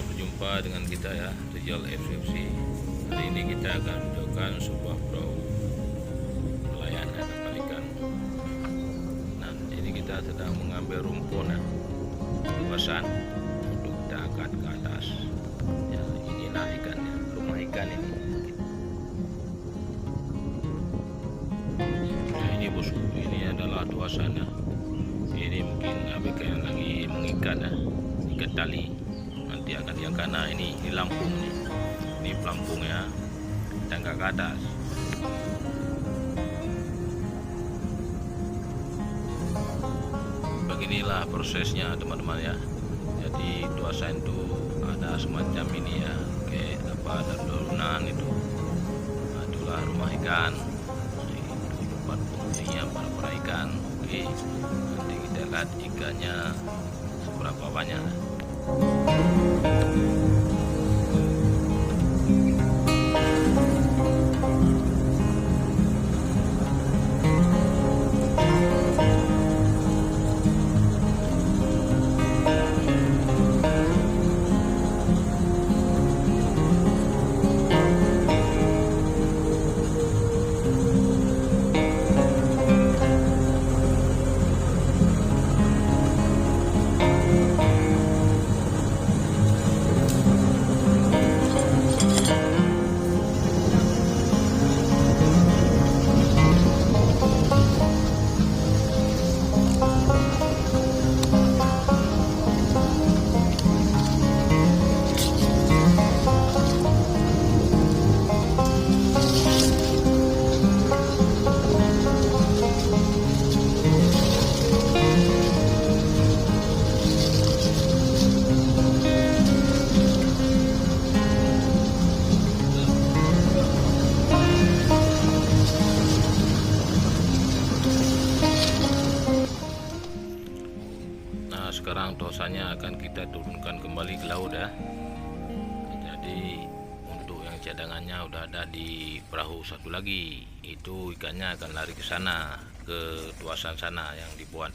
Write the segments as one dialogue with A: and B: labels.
A: berjumpa dengan kita ya, Rijal FFC. Hari ini kita akan menunjukkan sebuah perahu nelayan dan kapal ikan. Nah, ini kita sedang mengambil rumpun ya, luasan untuk kita angkat ke atas. Ya, inilah ikannya, rumah ikan ini. Nah, ini bosku, ini adalah luasannya. Ini mungkin ABK yang lagi mengikat ya, ikat tali. Nanti akan diangkat. Nah, ini Lampung nih. Ini pelampung ya, tangga ke atas. Beginilah prosesnya teman-teman ya. Jadi tuasan itu ada semacam ini ya, kayak apa, ada darunan itu. Nah, itulah rumah ikan. Itu tempat penghuninya para ikan. Oke, nanti kita lihat ikannya seberapa banyak. Sekarang tosanya akan kita turunkan kembali ke laut ya. Jadi untuk yang cadangannya udah ada di perahu satu lagi, itu ikannya akan lari ke sana, ke tuasan sana yang dibuat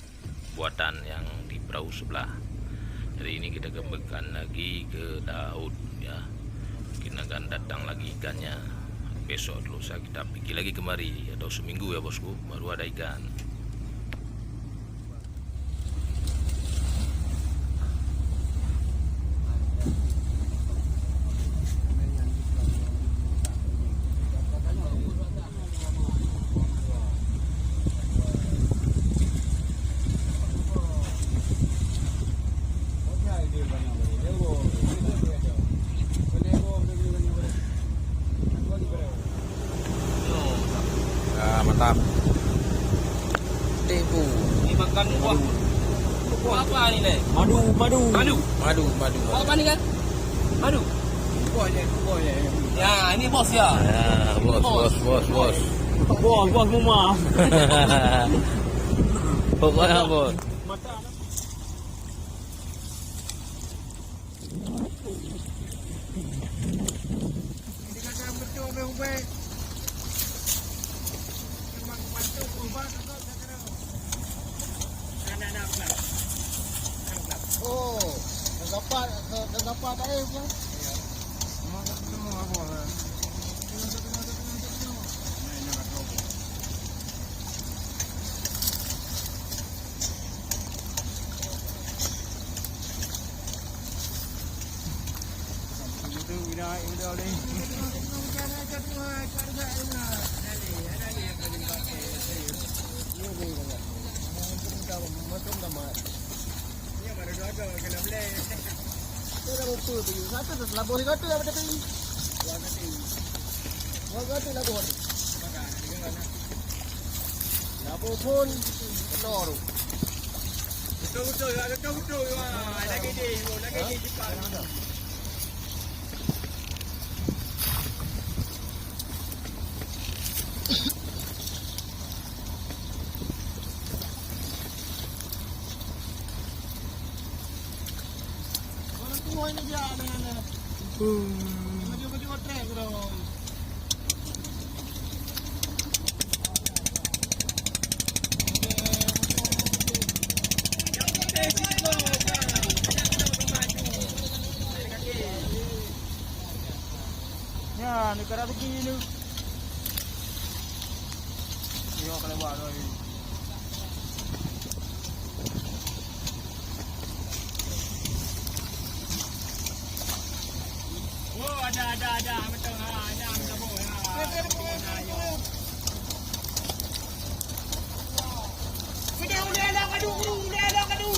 A: buatan yang di perahu sebelah. Jadi ini kita kembalikan lagi ke laut ya. Mungkin akan datang lagi ikannya besok, lusa kita pergi lagi kemari, atau seminggu ya bosku, baru ada ikan. Mantap. Tebu.
B: Ini makan buah. Buah apa ni le?
C: Madu.
B: Apa ni kan? Madu.
C: Buahnya.
B: Ya, ini bos ya.
A: Ya, bos.
C: Bos rumah.
A: Pokoknya bos.
C: Mata. Oh, dah dapat air pun. Ya. Semua apa? Itu udah ni. Labu pun kenor. Betul. Lagi cepat. Ini dia dengan baju trek dong. Nah, ni kerana begini. Yo kalau buat lagi. Oh, ada. Betul. Nyam tabung. Udah ada kadu.